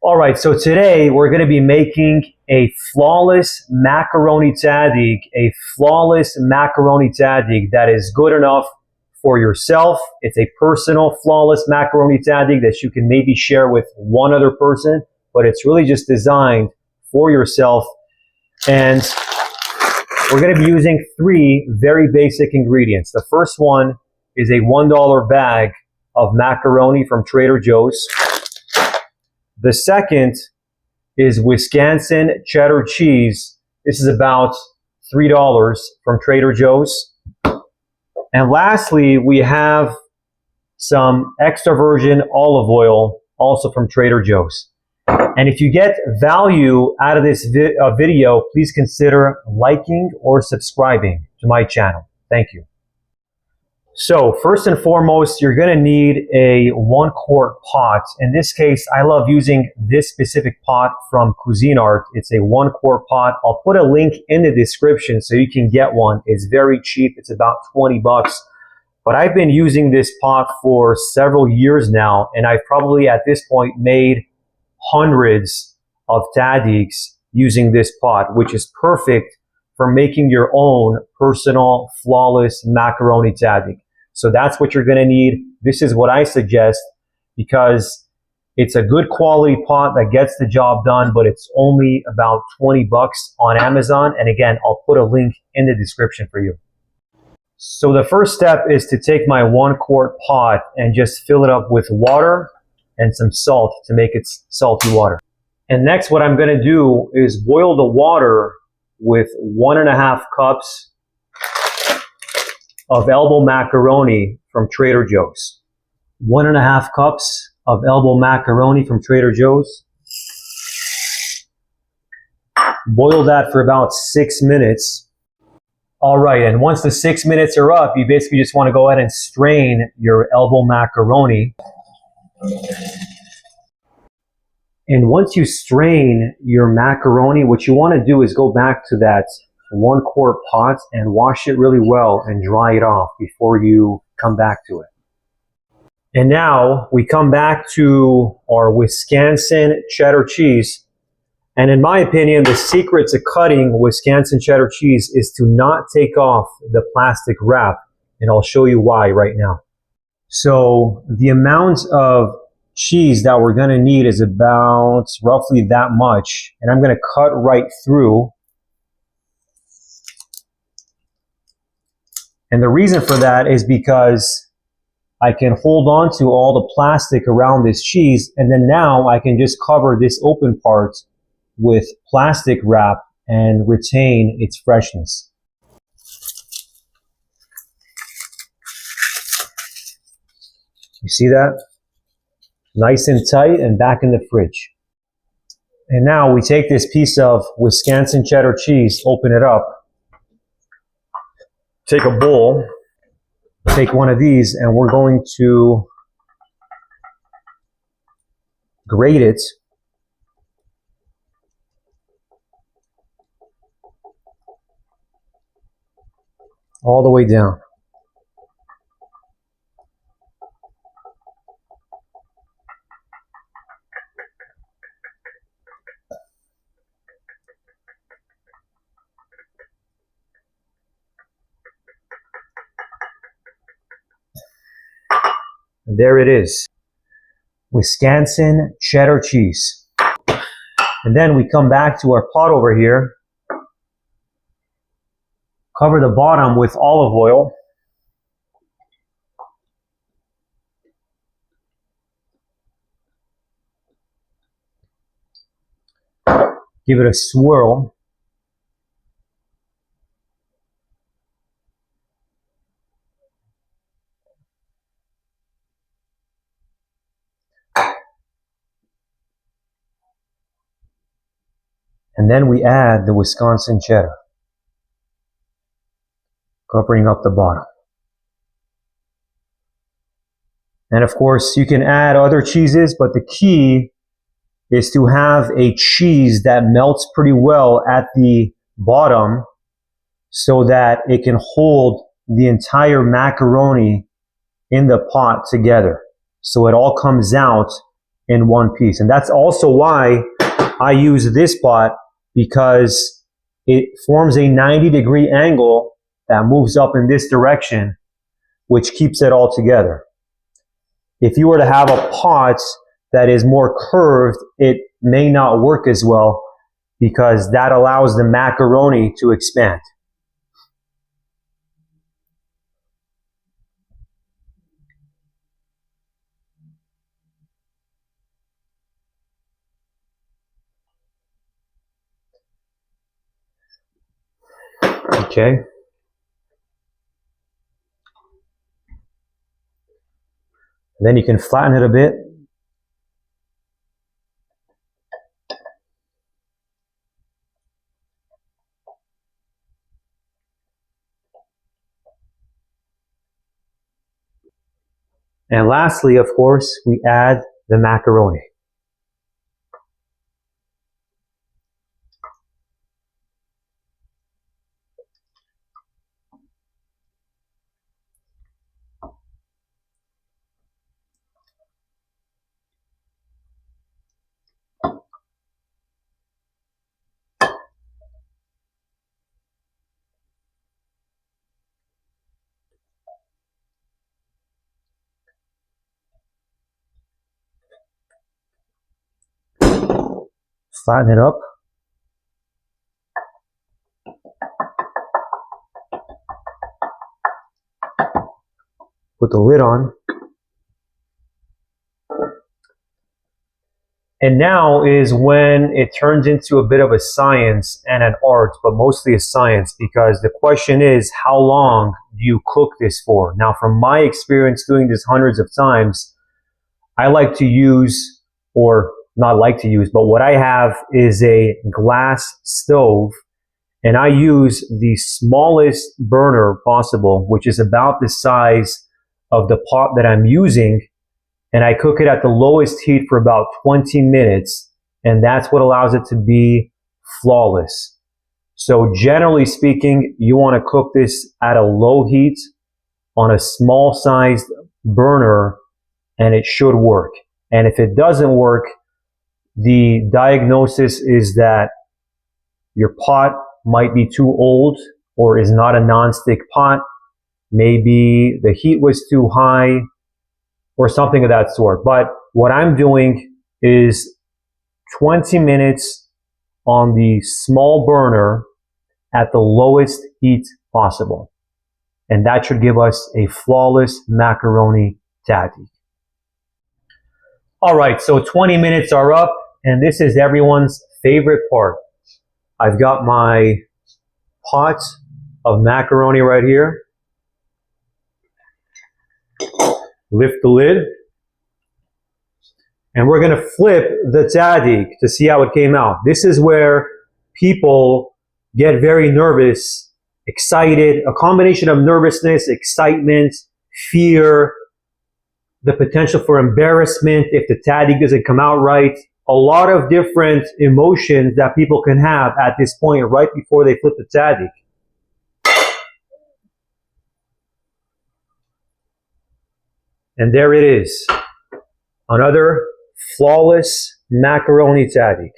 All right, so today we're going to be making a flawless macaroni tahdig, that is good enough for yourself. It's a personal flawless macaroni tahdig that you can maybe share with one other person, but it's really just designed for yourself. And we're going to be using three very basic ingredients. The first one is a $1 bag of macaroni from Trader Joe's. The second is Wisconsin cheddar cheese. This is about $3 from Trader Joe's. And lastly, we have some extra virgin olive oil, also from Trader Joe's. And if you get value out of this video, please consider liking or subscribing to my channel. Thank you. So first and foremost, you're going to need a 1-quart pot. In this case, I love using this specific pot from Cuisinart. It's a 1-quart pot. I'll put a link in the description so you can get one. It's very cheap. It's about 20 bucks. But I've been using this pot for several years now, and I've probably at this point made hundreds of tahdigs using this pot, which is perfect for making your own personal flawless macaroni tahdig. So that's what you're going to need. This is what I suggest because it's a good quality pot that gets the job done, but it's only about 20 bucks on Amazon. And again, I'll put a link in the description for you. So the first step is to take my 1-quart pot and just fill it up with water and some salt to make it salty water. And next, what I'm going to do is boil the water with 1.5 cups of elbow macaroni from Trader Joe's. 1.5 cups of elbow macaroni from Trader Joe's. Boil that for about 6 minutes. All right, and once the 6 minutes are up, you basically just want to go ahead and strain your elbow macaroni. And once you strain your macaroni, what you want to do is go back to that 1-quart pot and wash it really well and dry it off before you come back to it. And now we come back to our Wisconsin cheddar cheese. And in my opinion, the secret to cutting Wisconsin cheddar cheese is to not take off the plastic wrap. And I'll show you why right now. So the amount of cheese that we're going to need is about roughly that much. And I'm going to cut right through. And the reason for that is because I can hold on to all the plastic around this cheese, and then now I can just cover this open part with plastic wrap and retain its freshness. You see that? Nice and tight and back in the fridge. And now we take this piece of Wisconsin cheddar cheese, open it up, take a bowl, take one of these, and we're going to grate it all the way down. And there it is, Wisconsin cheddar cheese. And then we come back to our pot over here, cover the bottom with olive oil. Give it a swirl. And then we add the Wisconsin cheddar, covering up the bottom. And of course, you can add other cheeses, but the key is to have a cheese that melts pretty well at the bottom so that it can hold the entire macaroni in the pot together. So it all comes out in one piece. And that's also why I use this pot, because it forms a 90-degree angle that moves up in this direction, which keeps it all together. If you were to have a pot that is more curved, it may not work as well, because that allows the macaroni to expand. Okay. And then you can flatten it a bit. And lastly, of course, we add the macaroni. Flatten it up. Put the lid on. And now is when it turns into a bit of a science and an art, but mostly a science, because the question is, how long do you cook this for? Now, from my experience doing this hundreds of times, I like to use, or not like to use, but what I have is a glass stove, and I use the smallest burner possible, which is about the size of the pot that I'm using, and I cook it at the lowest heat for about 20 minutes, and that's what allows it to be flawless. So generally speaking, you want to cook this at a low heat on a small sized burner, and it should work. And if it doesn't work, the diagnosis is that your pot might be too old or is not a non-stick pot. Maybe the heat was too high or something of that sort. But what I'm doing is 20 minutes on the small burner at the lowest heat possible. And that should give us a flawless macaroni tahdig. All right, so 20 minutes are up, and this is everyone's favorite part. I've got my pot of macaroni right here. Lift the lid, and we're gonna flip the tahdig to see how it came out. This is where people get very nervous, excited, a combination of nervousness, excitement, fear, the potential for embarrassment if the tahdig doesn't come out right. A lot of different emotions that people can have at this point right before they flip the tahdig. And there it is. Another flawless macaroni tahdig.